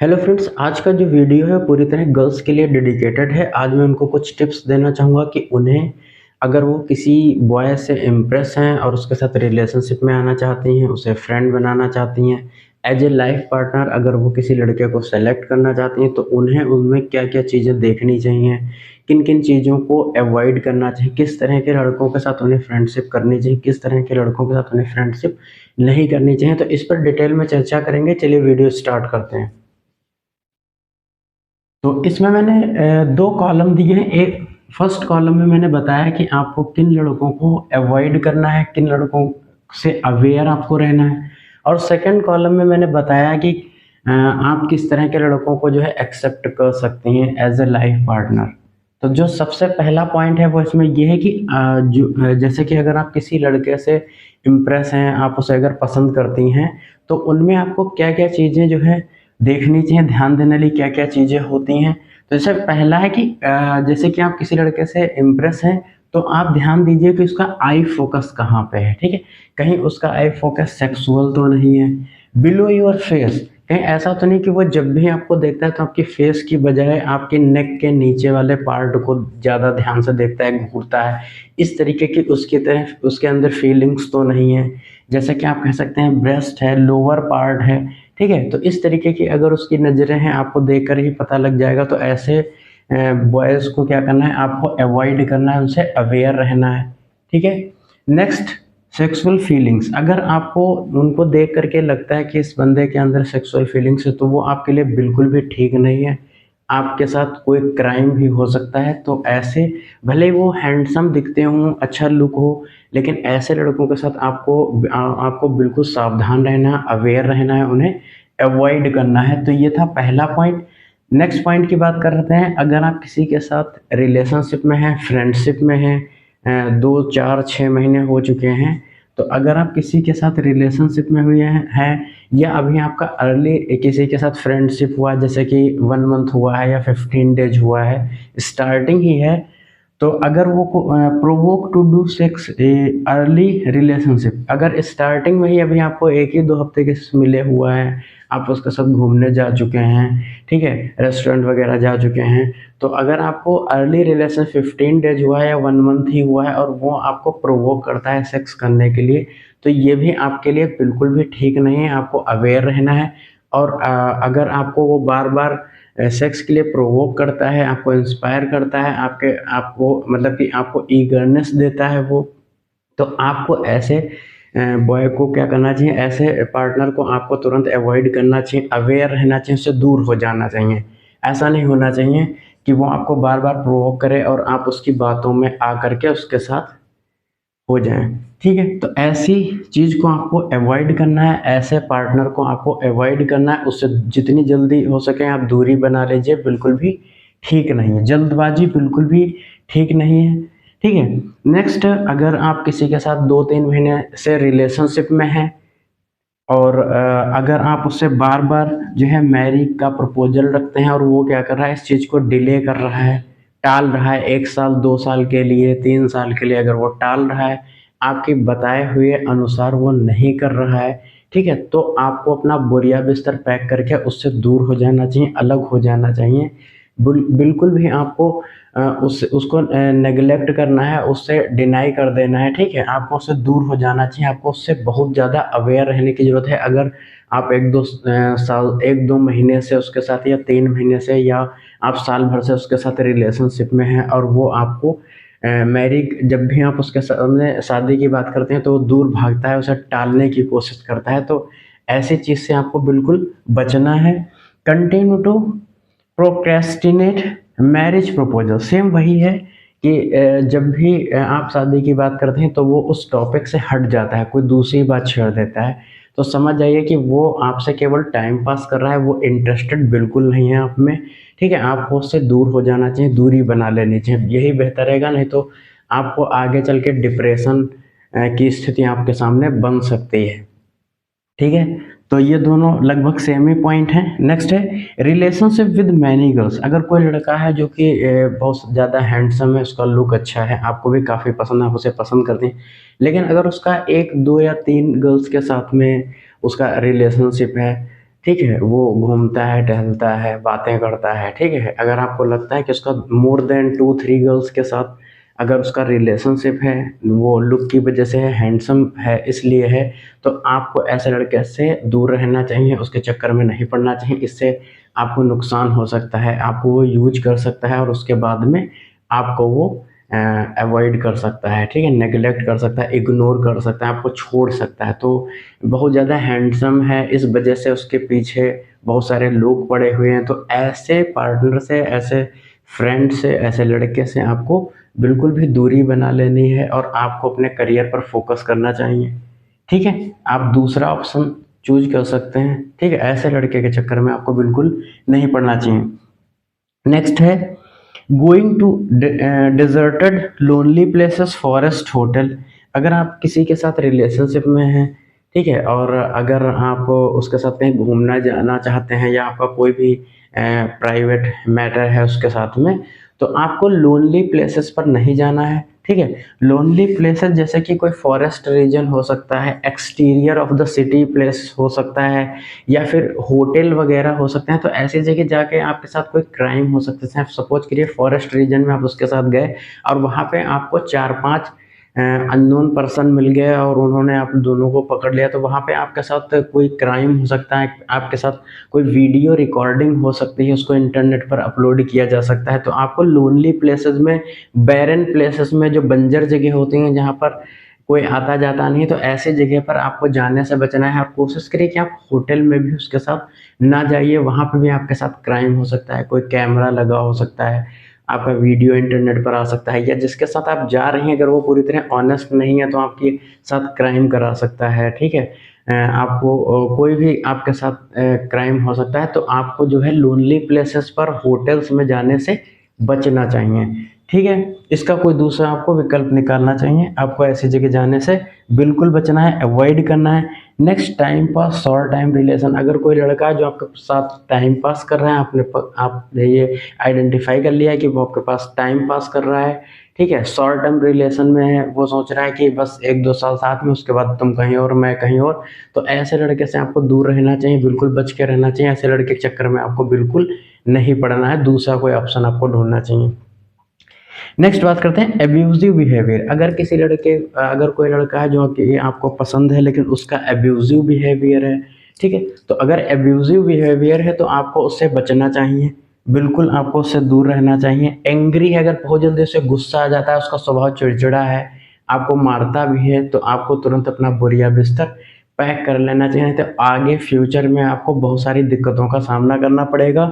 Hello friends, आज का जो वीडियो है पूरी तरह गर्ल्स के लिए डेडिकेटेड है। आज मैं उनको कुछ टिप्स देना चाहूँगा कि उन्हें अगर वो किसी बॉय से इम्प्रेस हैं और उसके साथ रिलेशनशिप में आना चाहती हैं, उसे फ्रेंड बनाना चाहती हैं, एज ए लाइफ पार्टनर अगर वो किसी लड़के को सेलेक्ट करना चाहती हैं, तो उन्हें उनमें क्या-क्या चीज़ें देखनी चाहिए, किन-किन चीज़ों को अवॉइड करना चाहिए, किस तरह के लड़कों के साथ उन्हें फ्रेंडशिप करनी चाहिए, किस तरह के लड़कों के साथ उन्हें फ्रेंडशिप नहीं करनी चाहिए। तो इस पर डिटेल में चर्चा करेंगे। चलिए वीडियो स्टार्ट करते हैं। तो इसमें मैंने 2 कॉलम दिए हैं। एक फर्स्ट कॉलम में मैंने बताया कि आपको किन लड़कों को अवॉइड करना है, किन लड़कों से अवेयर आपको रहना है, और सेकंड कॉलम में मैंने बताया कि आप किस तरह के लड़कों को जो है एक्सेप्ट कर सकती हैं एज ए लाइफ पार्टनर। तो जो सबसे पहला पॉइंट है वो इसमें ये है कि जैसे कि अगर आप किसी लड़के से इम्प्रेस हैं, आप उसे अगर पसंद करती हैं, तो उनमें आपको क्या-क्या चीज़ें जो है देखनी चाहिए, ध्यान देने वाली क्या-क्या चीज़ें होती हैं। तो जैसे पहला है कि जैसे कि आप किसी लड़के से इम्प्रेस हैं, तो आप ध्यान दीजिए कि उसका आई फ़ोकस कहाँ पे है, ठीक है? कहीं उसका आई फ़ोकस सेक्सुअल तो नहीं है, बिलो योर फेस, कहीं ऐसा तो नहीं कि वो जब भी आपको देखता है तो आपकी फेस की बजाय आपके नेक के नीचे वाले पार्ट को ज़्यादा ध्यान से देखता है, घूरता है, इस तरीके की उसकी तरह उसके अंदर फीलिंग्स तो नहीं है। जैसे कि आप कह सकते हैं ब्रेस्ट है, लोअर पार्ट है, ठीक है? तो इस तरीके की अगर उसकी नज़रें हैं, आपको देखकर ही पता लग जाएगा। तो ऐसे बॉयज़ को क्या करना है, आपको अवॉइड करना है, उनसे अवेयर रहना है, ठीक है? नेक्स्ट, सेक्सुअल फीलिंग्स, अगर आपको उनको देख कर के लगता है कि इस बंदे के अंदर सेक्सुअल फीलिंग्स है, तो वो आपके लिए बिल्कुल भी ठीक नहीं है। आपके साथ कोई क्राइम भी हो सकता है। तो ऐसे भले ही वो हैंडसम दिखते हों, अच्छा लुक हो, लेकिन ऐसे लड़कों के साथ आपको बिल्कुल सावधान रहना है, अवेयर रहना है, उन्हें अवॉइड करना है। तो ये था पहला पॉइंट। नेक्स्ट पॉइंट की बात कर रहे हैं, अगर आप किसी के साथ रिलेशनशिप में हैं, फ्रेंडशिप में हैं, 2, 4, 6 महीने हो चुके हैं, तो अगर आप किसी के साथ रिलेशनशिप में हुए हैं या अभी आपका अर्ली किसी के साथ फ्रेंडशिप हुआ, जैसे कि 1 मंथ हुआ है या 15 डेज हुआ है, स्टार्टिंग ही है, तो अगर वो provoke to do sex early relationship, अगर स्टार्टिंग में ही अभी आपको 1 ही 2 हफ्ते के मिले हुआ है, आप उसके साथ घूमने जा चुके हैं, ठीक है, रेस्टोरेंट वगैरह जा चुके हैं, तो अगर आपको अर्ली रिलेशन 15 डेज हुआ है या 1 मंथ ही हुआ है और वो आपको प्रोवोक करता है सेक्स करने के लिए, तो ये भी आपके लिए बिल्कुल भी ठीक नहीं है। आपको अवेयर रहना है। और अगर आपको वो बार बार सेक्स के लिए प्रोवोक करता है, आपको इंस्पायर करता है, आपको मतलब कि आपको ईगरनेस देता है वो, तो आपको ऐसे बॉय को क्या करना चाहिए, ऐसे पार्टनर को आपको तुरंत अवॉइड करना चाहिए, अवेयर रहना चाहिए, उससे दूर हो जाना चाहिए। ऐसा नहीं होना चाहिए कि वो आपको बार बार प्रोवोक करे और आप उसकी बातों में आ करके उसके साथ हो जाएँ, ठीक है? तो ऐसी चीज़ को आपको अवॉइड करना है, ऐसे पार्टनर को आपको अवॉइड करना है, उससे जितनी जल्दी हो सके आप दूरी बना लीजिए, बिल्कुल भी ठीक नहीं है। जल्दबाज़ी बिल्कुल भी ठीक नहीं है, ठीक है? नेक्स्ट, अगर आप किसी के साथ 2-3 महीने से रिलेशनशिप में हैं और अगर आप उससे बार-बार जो है मैरिज का प्रपोज़ल रखते हैं और वो क्या कर रहा है, इस चीज़ को डिले कर रहा है, टाल रहा है, 1 साल, 2 साल के लिए, 3 साल के लिए अगर वो टाल रहा है, आपके बताए हुए अनुसार वो नहीं कर रहा है, ठीक है? तो आपको अपना बोरिया बिस्तर पैक करके उससे दूर हो जाना चाहिए, अलग हो जाना चाहिए। बिल्कुल भी आपको उसको नेग्लेक्ट करना है, उससे डिनाई कर देना है, ठीक है? आपको उससे दूर हो जाना चाहिए, आपको उससे बहुत ज़्यादा अवेयर रहने की ज़रूरत है। अगर आप 1-2 साल, 1-2 महीने से उसके साथ या 3 महीने से या आप साल भर से उसके साथ रिलेशनशिप में हैं और वो आपको जब भी आप उसके सामने शादी की बात करते हैं तो वो दूर भागता है, उसे टालने की कोशिश करता है, तो ऐसी चीज़ से आपको बिल्कुल बचना है। Continue to procrastinate marriage proposal, same वही है कि जब भी आप शादी की बात करते हैं तो वो उस टॉपिक से हट जाता है, कोई दूसरी बात छेड़ देता है। तो समझ जाइए कि वो आपसे केवल टाइम पास कर रहा है, वो इंटरेस्टेड बिल्कुल नहीं है आप में, ठीक है? आपको उससे दूर हो जाना चाहिए, दूरी बना लेनी चाहिए, यही बेहतर रहेगा। नहीं तो आपको आगे चल के डिप्रेशन की स्थिति आपके सामने बन सकती है। ठीक है? तो ये दोनों लगभग सेम ही पॉइंट हैं। नेक्स्ट है रिलेशनशिप विद मैनी गर्ल्स, अगर कोई लड़का है जो कि बहुत ज़्यादा हैंडसम है, उसका लुक अच्छा है, आपको भी काफ़ी पसंद है, आप उसे पसंद करते हैं, लेकिन अगर उसका 1, 2 या 3 गर्ल्स के साथ में उसका रिलेशनशिप है, ठीक है, वो घूमता है, टहलता है, बातें करता है, ठीक है। अगर आपको लगता है कि उसका मोर देन 2-3 गर्ल्स के साथ अगर उसका रिलेशनशिप है, वो लुक की वजह से है, हैंडसम है, इसलिए है, तो आपको ऐसे लड़के से दूर रहना चाहिए, उसके चक्कर में नहीं पड़ना चाहिए। इससे आपको नुकसान हो सकता है, आपको वो यूज कर सकता है और उसके बाद में आपको वो अवॉइड कर सकता है, ठीक है, नेग्लेक्ट कर सकता है, इग्नोर कर सकता है, आपको छोड़ सकता है। तो बहुत ज़्यादा हैंडसम है, इस वजह से उसके पीछे बहुत सारे लोग पड़े हुए हैं। तो ऐसे पार्टनर से, ऐसे फ्रेंड से, ऐसे लड़के से आपको बिल्कुल भी दूरी बना लेनी है और आपको अपने करियर पर फोकस करना चाहिए, ठीक है। आप दूसरा ऑप्शन चूज कर सकते हैं, ठीक है। ऐसे लड़के के चक्कर में आपको बिल्कुल नहीं पड़ना चाहिए। नेक्स्ट है going to deserted lonely places, forest, hotel. अगर आप किसी के साथ रिलेशनशिप में हैं, ठीक है, और अगर आप उसके साथ कहीं घूमना जाना चाहते हैं या आपका कोई भी प्राइवेट मैटर है उसके साथ में, तो आपको लोनली प्लेसेस पर नहीं जाना है, ठीक है। लोनली प्लेसेस जैसे कि कोई फॉरेस्ट रीजन हो सकता है, exterior of the city place हो सकता है, या फिर होटल वगैरह हो सकते हैं। तो ऐसी जगह जाके आपके साथ कोई क्राइम हो सकता है। जैसे आप सपोज करिए फॉरेस्ट रीजन में आप उसके साथ गए और वहाँ पे आपको 4-5 अननोन पर्सन मिल गए और उन्होंने आप दोनों को पकड़ लिया, तो वहाँ पे आपके साथ कोई क्राइम हो सकता है, आपके साथ कोई वीडियो रिकॉर्डिंग हो सकती है, उसको इंटरनेट पर अपलोड किया जा सकता है। तो आपको लोनली प्लेसेस में, बैरन प्लेसेस में, जो बंजर जगह होती हैं जहाँ पर कोई आता जाता नहीं है, तो ऐसी जगह पर आपको जाने से बचना है। और कोशिश करिए कि आप होटल में भी उसके साथ ना जाइए, वहाँ पे भी आपके साथ क्राइम हो सकता है, कोई कैमरा लगा हो सकता है, आपका वीडियो इंटरनेट पर आ सकता है, या जिसके साथ आप जा रही हैं अगर वो पूरी तरह ऑनेस्ट नहीं है तो आपके साथ क्राइम करा सकता है, ठीक है। आपको कोई भी आपके साथ क्राइम हो सकता है। तो आपको जो है लोनली प्लेसेस पर, होटल्स में जाने से बचना चाहिए, ठीक है। इसका कोई दूसरा आपको विकल्प निकालना चाहिए, आपको ऐसी जगह जाने से बिल्कुल बचना है, अवॉइड करना है। Next, time pass, short time relation. अगर कोई लड़का है जो आपके साथ टाइम पास कर रहा है, आपने ये आइडेंटिफाई कर लिया है कि वो आपके पास टाइम पास कर रहा है, ठीक है, शॉर्ट टर्म रिलेशन में है, वो सोच रहा है कि बस 1-2 साल साथ में, उसके बाद तुम कहीं और मैं कहीं और, तो ऐसे लड़के से आपको दूर रहना चाहिए, बिल्कुल बच के रहना चाहिए। ऐसे लड़के के चक्कर में आपको बिल्कुल नहीं पड़ना है, दूसरा कोई ऑप्शन आपको ढूंढना चाहिए। नेक्स्ट बात करते हैं एब्यूजिव बिहेवियर। अगर कोई लड़का है जो कि आपको पसंद है लेकिन उसका एब्यूजिव बिहेवियर है, ठीक है, तो अगर एब्यूजिव बिहेवियर है तो आपको उससे बचना चाहिए, बिल्कुल आपको उससे दूर रहना चाहिए। एंग्री है, अगर बहुत जल्दी उससे गुस्सा आ जाता है, उसका स्वभाव चिड़चिड़ा है, आपको मारता भी है, तो आपको तुरंत अपना बोरिया बिस्तर पैक कर लेना चाहिए, तो आगे फ्यूचर में आपको बहुत सारी दिक्कतों का सामना करना पड़ेगा।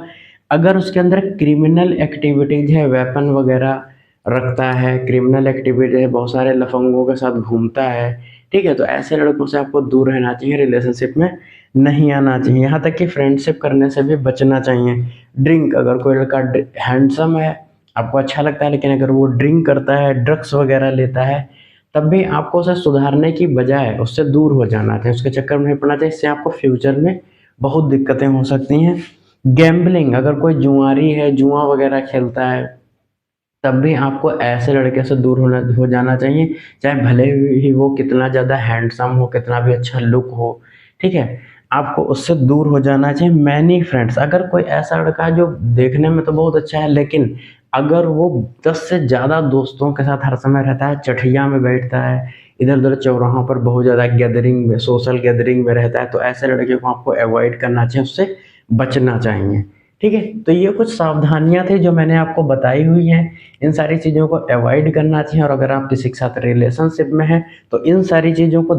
अगर उसके अंदर क्रिमिनल एक्टिविटीज है, वेपन वगैरह रखता है, क्रिमिनल एक्टिविटी है, बहुत सारे लफंगों के साथ घूमता है, ठीक है, तो ऐसे लड़कों से आपको दूर रहना चाहिए, रिलेशनशिप में नहीं आना चाहिए। यहाँ तक कि फ्रेंडशिप करने से भी बचना चाहिए। ड्रिंक, अगर कोई लड़का हैंडसम है, आपको अच्छा लगता है, लेकिन अगर वो ड्रिंक करता है, ड्रग्स वगैरह लेता है, तब भी आपको उसे सुधारने की बजाय उससे दूर हो जाना चाहिए, उसके चक्कर में नहीं पड़ना चाहिए। इससे आपको फ्यूचर में बहुत दिक्कतें हो सकती हैं। गैम्बलिंग, अगर कोई जुआरी है, जुआ वगैरह खेलता है, तब भी आपको ऐसे लड़के से दूर हो जाना चाहिए, चाहे भले ही वो कितना ज़्यादा हैंडसम हो, कितना भी अच्छा लुक हो, ठीक है, आपको उससे दूर हो जाना चाहिए। मैनी फ्रेंड्स, अगर कोई ऐसा लड़का है जो देखने में तो बहुत अच्छा है, लेकिन अगर वो 10 से ज़्यादा दोस्तों के साथ हर समय रहता है, चटिया में बैठता है, इधर उधर चौराहों पर बहुत ज़्यादा गैदरिंग में, सोशल गैदरिंग में रहता है, तो ऐसे लड़के को आपको अवॉइड करना चाहिए, उससे बचना चाहिए, ठीक है। तो ये कुछ सावधानियां थी जो मैंने आपको बताई हुई हैं, इन सारी चीज़ों को अवॉइड करना चाहिए। और अगर आप किसी के साथ रिलेशनशिप में हैं तो इन सारी चीज़ों को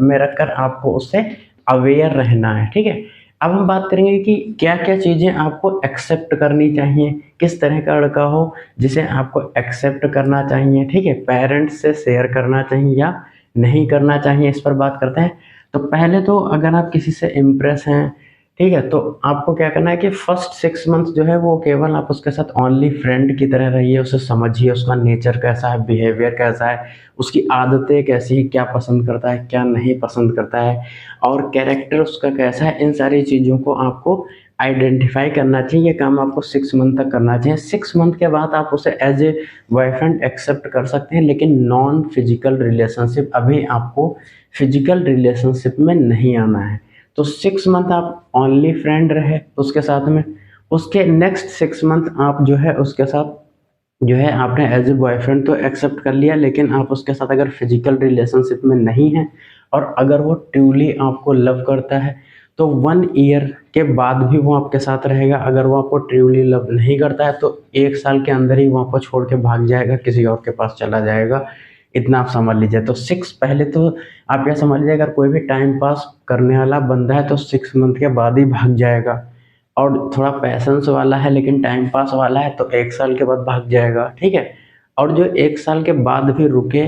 में रखकर आपको उससे अवेयर रहना है, ठीक है। अब हम बात करेंगे कि क्या क्या चीज़ें आपको एक्सेप्ट करनी चाहिए, किस तरह का लड़का हो जिसे आपको एक्सेप्ट करना चाहिए, ठीक है, पेरेंट्स से शेयर करना चाहिए या नहीं करना चाहिए, इस पर बात करते हैं। तो पहले तो अगर आप किसी से इम्प्रेस हैं, ठीक है, तो आपको क्या करना है कि फर्स्ट 6 मंथ जो है वो केवल आप उसके साथ ओनली फ्रेंड की तरह रहिए, उसे समझिए, उसका नेचर कैसा है, बिहेवियर कैसा है, उसकी आदतें कैसी है, क्या पसंद करता है, क्या नहीं पसंद करता है, और कैरेक्टर उसका कैसा है, इन सारी चीज़ों को आपको आइडेंटिफाई करना चाहिए। ये काम आपको 6 मंथ तक करना चाहिए। 6 मंथ के बाद आप उसे एज ए बॉयफ्रेंड एक्सेप्ट कर सकते हैं, लेकिन नॉन फिजिकल रिलेशनशिप, अभी आपको फिजिकल रिलेशनशिप में नहीं आना है। तो 6 मंथ आप ओनली फ्रेंड रहे उसके साथ में, उसके नेक्स्ट 6 मंथ आप जो है उसके साथ जो है आपने एज ए बॉयफ्रेंड तो एक्सेप्ट कर लिया, लेकिन आप उसके साथ अगर फिजिकल रिलेशनशिप में नहीं हैं और अगर वो ट्रूली आपको लव करता है तो 1 ईयर के बाद भी वो आपके साथ रहेगा। अगर वो आपको ट्रूली लव नहीं करता है तो 1 साल के अंदर ही वो आपको छोड़ के भाग जाएगा, किसी और के पास चला जाएगा। इतना आप समझ लीजिए। तो 6 पहले तो आप यह समझ लीजिए, अगर कोई भी टाइम पास करने वाला बंदा है तो 6 मंथ के बाद ही भाग जाएगा, और थोड़ा पैसेंस वाला है लेकिन टाइम पास वाला है तो 1 साल के बाद भाग जाएगा, ठीक है। और जो 1 साल के बाद भी रुके,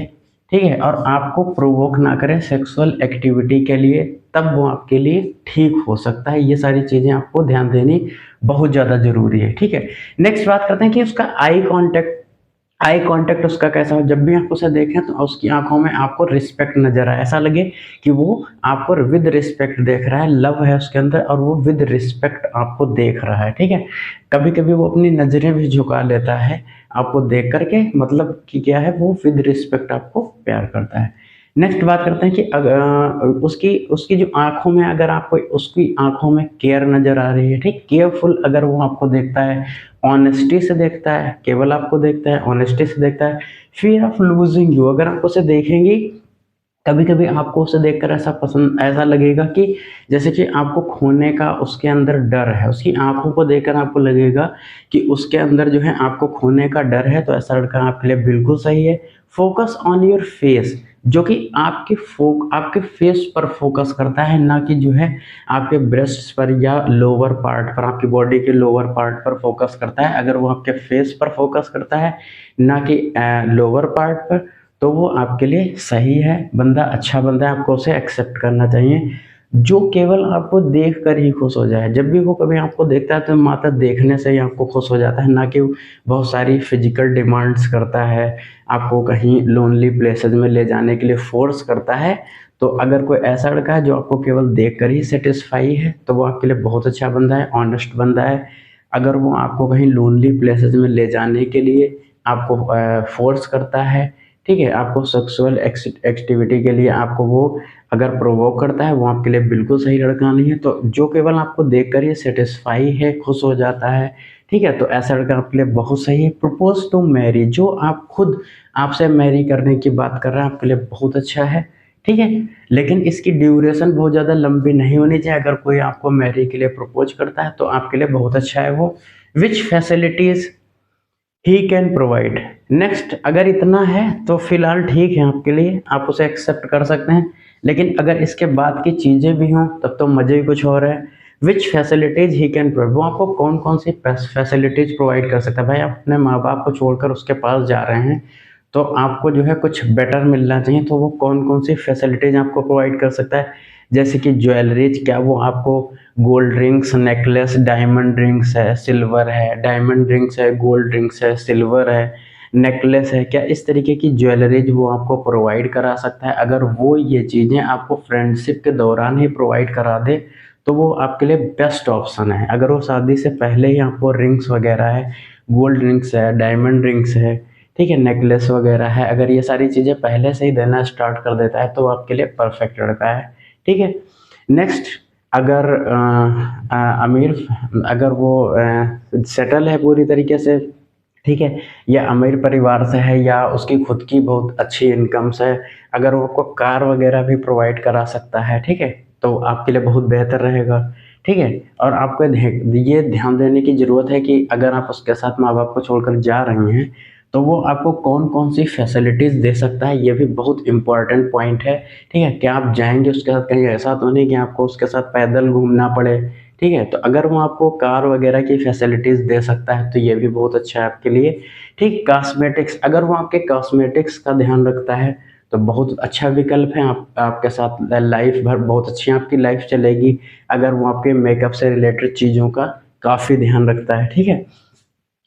ठीक है, और आपको प्रोवोक ना करे सेक्सुअल एक्टिविटी के लिए, तब वो आपके लिए ठीक हो सकता है। ये सारी चीज़ें आपको ध्यान देनी बहुत ज़्यादा ज़रूरी है, ठीक है। नेक्स्ट बात करते हैं कि उसका आई कांटेक्ट उसका कैसा हो। जब भी आप उसे देखें तो उसकी आंखों में आपको रिस्पेक्ट नजर आए, ऐसा लगे कि वो आपको विद रिस्पेक्ट देख रहा है, लव है उसके अंदर और वो विद रिस्पेक्ट आपको देख रहा है, ठीक है। कभी कभी वो अपनी नज़रें भी झुका लेता है आपको देख करके, मतलब कि क्या है, वो विद रिस्पेक्ट आपको प्यार करता है। नेक्स्ट बात करते हैं कि उसकी उसकी जो आंखों में, अगर आपको उसकी आंखों में केयर नज़र आ रही है, ठीक, केयरफुल अगर वो आपको देखता है, ऑनेस्टी से देखता है, केवल आपको देखता है, ऑनेस्टी से देखता है, फियर ऑफ लूजिंग यू, अगर आप उसे देखेंगी कभी कभी आपको उसे देखकर ऐसा लगेगा कि जैसे कि आपको खोने का उसके अंदर डर है, उसकी आंखों को देखकर आपको लगेगा कि उसके अंदर जो है आपको खोने का डर है, तो ऐसा लड़का आपके लिए बिल्कुल सही है। फोकस ऑन योर फेस, जो कि आपके फेस पर फोकस करता है, ना कि जो है आपके ब्रेस्ट्स पर या लोअर पार्ट पर, आपकी बॉडी के लोअर पार्ट पर फोकस करता है। अगर वो आपके फेस पर फोकस करता है ना कि लोअर पार्ट पर, तो वो आपके लिए सही है, बंदा अच्छा बंदा है, आपको उसे एक्सेप्ट करना चाहिए। जो केवल आपको देख कर ही खुश हो जाए, जब भी वो कभी आपको देखता है तो मात्र देखने से ही आपको खुश हो जाता है, ना कि बहुत सारी फिजिकल डिमांड्स करता है, आपको कहीं लोनली प्लेसेस में ले जाने के लिए फोर्स करता है। तो अगर कोई ऐसा लड़का है जो आपको केवल देख कर ही सेटिस्फाई है, तो वो आपके लिए बहुत अच्छा बंदा है, ऑनेस्ट बंदा है। अगर वो आपको कहीं लोनली प्लेसेस में ले जाने के लिए आपको फोर्स करता है, ठीक है, आपको सेक्सुअल एक्टिविटी के लिए आपको वो अगर प्रोवोक करता है, वो आपके लिए बिल्कुल सही लड़का नहीं है। तो जो केवल आपको देखकर ये सेटिस्फाई है, खुश हो जाता है, ठीक है, तो ऐसा लड़का आपके लिए बहुत सही है। प्रपोज टू मैरी, जो आप खुद आपसे मैरी करने की बात कर रहे हैं, आपके लिए बहुत अच्छा है, ठीक है। लेकिन इसकी ड्यूरेशन बहुत ज़्यादा लंबी नहीं होनी चाहिए। अगर कोई आपको मैरी के लिए प्रपोज करता है तो आपके लिए बहुत अच्छा है वो। Which facilities he can provide. Next, अगर इतना है तो फिलहाल ठीक है आपके लिए, आप उसे एक्सेप्ट कर सकते हैं, लेकिन अगर इसके बाद की चीज़ें भी हों तब तो मज़े ही कुछ और है। विच फैसिलिटीज़ ही कैन प्रोवाइड, वो आपको कौन कौन सी फैसिलिटीज़ प्रोवाइड कर सकता है। भाई, आप अपने माँ बाप को छोड़कर उसके पास जा रहे हैं तो आपको जो है कुछ बेटर मिलना चाहिए, तो वो कौन कौन सी फैसिलिटीज़ आपको प्रोवाइड कर सकता है। जैसे कि ज्वेलरीज, क्या वो आपको gold rings, necklace, diamond rings है, सिल्वर है, डायमंड रिंग्स है, गोल्ड रिंग्स है, सिल्वर है, नेकलेस है, क्या इस तरीके की ज्वेलरीज वो आपको प्रोवाइड करा सकता है। अगर वो ये चीज़ें आपको फ्रेंडशिप के दौरान ही प्रोवाइड करा दे तो वो आपके लिए बेस्ट ऑप्शन है। अगर वो शादी से पहले ही आपको रिंग्स वगैरह है, गोल्ड रिंग्स है, डायमंड रिंग्स है, ठीक है, नेकलेस वगैरह है, अगर ये सारी चीज़ें पहले से ही देना स्टार्ट कर देता है तो वो आपके लिए परफेक्ट लड़का है, ठीक है। नेक्स्ट, अगर अमीर, अगर वो सेटल है पूरी तरीके से, ठीक है, या अमीर परिवार से है, या उसकी खुद की बहुत अच्छी इनकम्स है, अगर वो आपको कार वगैरह भी प्रोवाइड करा सकता है, ठीक है, तो आपके लिए बहुत बेहतर रहेगा, ठीक है। और आपको ये ध्यान देने की ज़रूरत है कि अगर आप उसके साथ माँ बाप को छोड़कर जा रहे हैं तो वो आपको कौन कौन सी फैसिलिटीज़ दे सकता है, ये भी बहुत इंपॉर्टेंट पॉइंट है, ठीक है। क्या आप जाएंगे उसके साथ, कहीं ऐसा तो नहीं कि आपको उसके साथ पैदल घूमना पड़े, ठीक है। तो अगर वो आपको कार वगैरह की फैसिलिटीज़ दे सकता है तो ये भी बहुत अच्छा है आपके लिए, ठीक। कॉस्मेटिक्स, अगर वो आपके कॉस्मेटिक्स का ध्यान रखता है तो बहुत अच्छा विकल्प है, आपके साथ लाइफ भर बहुत अच्छी आपकी लाइफ चलेगी। अगर वो आपके मेकअप से रिलेटेड चीज़ों का काफ़ी ध्यान रखता है, ठीक है।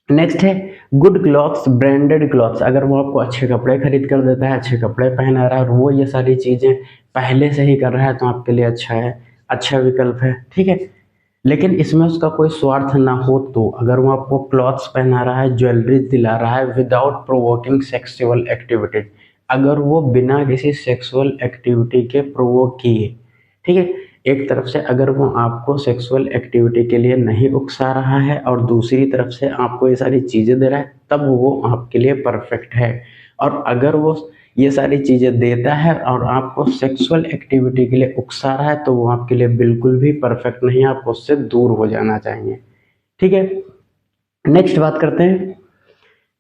नेक्स्ट है गुड क्लॉथ्स, ब्रांडेड क्लॉथ्स, अगर वो आपको अच्छे कपड़े खरीद कर देता है, अच्छे कपड़े पहना रहा है और वो ये सारी चीज़ें पहले से ही कर रहा है तो आपके लिए अच्छा है, अच्छा विकल्प है, ठीक है। लेकिन इसमें उसका कोई स्वार्थ ना हो, तो अगर वो आपको क्लॉथ्स पहना रहा है, ज्वेलरी दिला रहा है विदाउट प्रोवोकिंग सेक्सुअल एक्टिविटीज, अगर वो बिना किसी सेक्सुअल एक्टिविटी के प्रोवोक किए, ठीक है, एक तरफ से अगर वो आपको सेक्सुअल एक्टिविटी के लिए नहीं उकसा रहा है और दूसरी तरफ से आपको ये सारी चीज़ें दे रहा है, तब वो आपके लिए परफेक्ट है। और अगर वो ये सारी चीज़ें देता है और आपको सेक्सुअल एक्टिविटी के लिए उकसा रहा है, तो वो आपके लिए बिल्कुल भी परफेक्ट नहीं है, आपको उससे दूर हो जाना चाहिए। ठीक है, नेक्स्ट बात करते हैं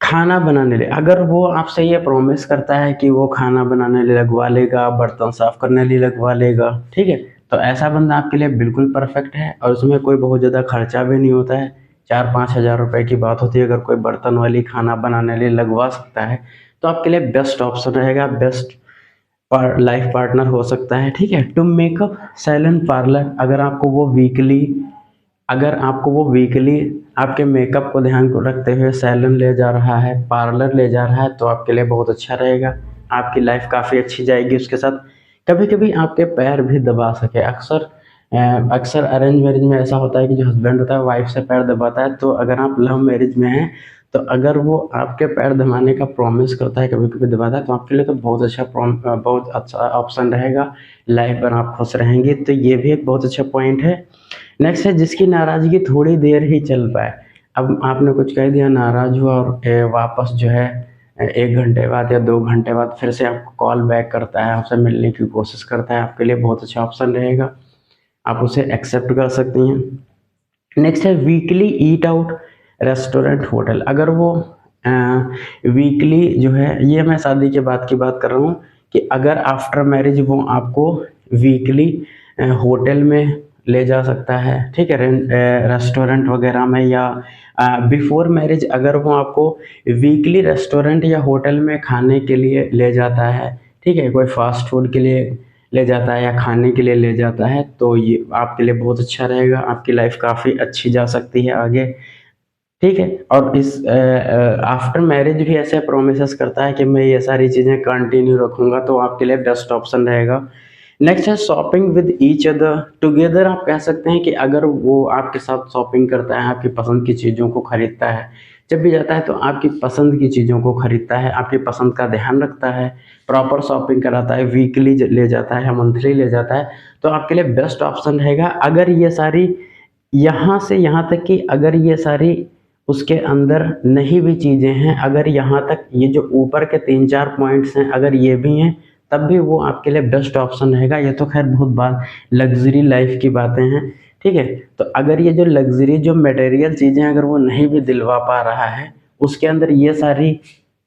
खाना बनाने ले। अगर वो आपसे ये प्रॉमिस करता है कि वो खाना बनाने ले लगवा लेगा, बर्तन साफ करने लिए लगवा लेगा, ठीक है, तो ऐसा बंदा आपके लिए बिल्कुल परफेक्ट है और उसमें कोई बहुत ज़्यादा खर्चा भी नहीं होता है। 4-5 हज़ार रुपये की बात होती है, अगर कोई बर्तन वाली खाना बनाने लिए लगवा सकता है तो आपके लिए बेस्ट ऑप्शन रहेगा, बेस्ट लाइफ पार्टनर हो सकता है। ठीक है, टू मेकअप साइलेंट पार्लर, अगर आपको वो वीकली आपके मेकअप को ध्यान को रखते हुए सैलून ले जा रहा है, पार्लर ले जा रहा है, तो आपके लिए बहुत अच्छा रहेगा, आपकी लाइफ काफ़ी अच्छी जाएगी। उसके साथ कभी कभी आपके पैर भी दबा सके। अक्सर अरेंज मैरिज में ऐसा होता है कि जो हस्बैंड होता है वाइफ से पैर दबाता है, तो अगर आप लव मैरिज में हैं तो अगर वो आपके पैर दबाने का प्रॉमिस करता है, कभी कभी दबाता है, तो आपके लिए तो बहुत अच्छा ऑप्शन रहेगा, लाइफ भर आप खुश रहेंगे। तो ये भी एक बहुत अच्छा पॉइंट है। नेक्स्ट है जिसकी नाराज़गी थोड़ी देर ही चल पाए। अब आपने कुछ कह दिया, नाराज़ हुआ और वापस जो है 1 घंटे बाद या 2 घंटे बाद फिर से आपको कॉल बैक करता है, आपसे मिलने की कोशिश करता है, आपके लिए बहुत अच्छा ऑप्शन रहेगा, आप उसे एक्सेप्ट कर सकती हैं। नेक्स्ट है वीकली ईट आउट रेस्टोरेंट होटल। अगर वो वीकली जो है, ये मैं शादी के बाद की बात कर रहा हूँ, कि अगर आफ्टर मैरिज वो आपको वीकली होटल में ले जा सकता है, ठीक है, रेस्टोरेंट वगैरह में, या बिफोर मैरिज अगर वो आपको वीकली रेस्टोरेंट या होटल में खाने के लिए ले जाता है, ठीक है, कोई फास्ट फूड के लिए ले जाता है या खाने के लिए ले जाता है, तो ये आपके लिए बहुत अच्छा रहेगा, आपकी लाइफ काफ़ी अच्छी जा सकती है आगे। ठीक है, और इस आफ्टर मैरिज भी ऐसे प्रोमिस करता है कि मैं ये सारी चीज़ें कंटिन्यू रखूँगा, तो आपके लिए बेस्ट ऑप्शन रहेगा। नेक्स्ट है shopping with each other together. आप कह सकते हैं कि अगर वो आपके साथ शॉपिंग करता है, आपकी पसंद की चीज़ों को खरीदता है, जब भी जाता है तो आपकी पसंद की चीज़ों को खरीदता है, आपकी पसंद का ध्यान रखता है, प्रॉपर शॉपिंग कराता है, वीकली ले जाता है या मंथली ले जाता है, तो आपके लिए बेस्ट ऑप्शन रहेगा। अगर ये सारी, यहाँ से यहाँ तक कि अगर ये सारी उसके अंदर नहीं भी चीज़ें हैं, अगर यहाँ तक ये जो ऊपर के 3-4 पॉइंट्स हैं अगर ये भी हैं, तब भी वो आपके लिए बेस्ट ऑप्शन रहेगा। ये तो खैर बहुत बात लग्जरी लाइफ की बातें हैं, ठीक है, तो अगर ये जो लग्जरी जो मटेरियल चीज़ें अगर वो नहीं भी दिलवा पा रहा है, उसके अंदर ये सारी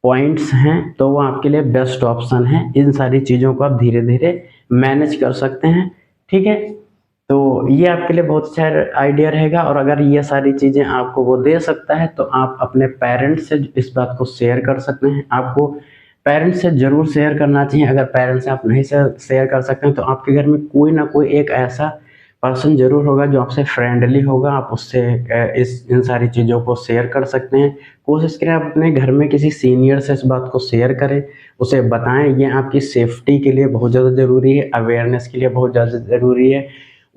पॉइंट्स हैं, तो वो आपके लिए बेस्ट ऑप्शन है। इन सारी चीज़ों को आप धीरे धीरे मैनेज कर सकते हैं। ठीक है, तो ये आपके लिए बहुत अच्छा आइडिया रहेगा। और अगर ये सारी चीज़ें आपको वो दे सकता है, तो आप अपने पेरेंट्स से इस बात को शेयर कर सकते हैं। आपको पेरेंट्स से ज़रूर शेयर करना चाहिए। अगर पेरेंट्स से आप नहीं शेयर कर सकते हैं, तो आपके घर में कोई ना कोई एक ऐसा पर्सन ज़रूर होगा जो आपसे फ्रेंडली होगा, आप उससे इन सारी चीज़ों को शेयर कर सकते हैं। कोशिश करें आप अपने घर में किसी सीनियर से इस बात को शेयर करें, उसे बताएं। ये आपकी सेफ्टी के लिए बहुत ज़्यादा ज़रूरी है, अवेयरनेस के लिए बहुत ज़्यादा ज़रूरी है।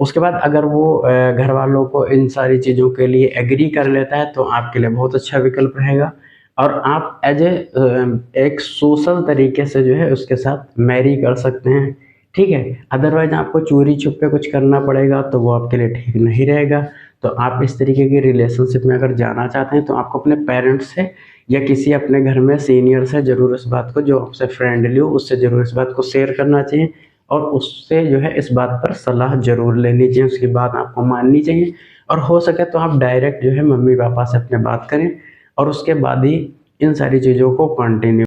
उसके बाद अगर वो घर वालों को इन सारी चीज़ों के लिए एग्री कर लेता है, तो आपके लिए बहुत अच्छा विकल्प रहेगा। और आप एज एक सोशल तरीके से जो है उसके साथ मैरी कर सकते हैं। ठीक है, अदरवाइज आपको चोरी छुप के कुछ करना पड़ेगा, तो वो आपके लिए ठीक नहीं रहेगा। तो आप इस तरीके की रिलेशनशिप में अगर जाना चाहते हैं, तो आपको अपने पेरेंट्स से या किसी अपने घर में सीनियर से ज़रूर इस बात को, जो आपसे फ्रेंडली हो, उससे ज़रूर इस बात को शेयर करना चाहिए। और उससे जो है इस बात पर सलाह ज़रूर लेनी चाहिए, उसकी बात आपको माननी चाहिए। और हो सके तो आप डायरेक्ट जो है मम्मी पापा से अपने बात करें, और उसके बाद ही इन सारी चीज़ों को कंटिन्यू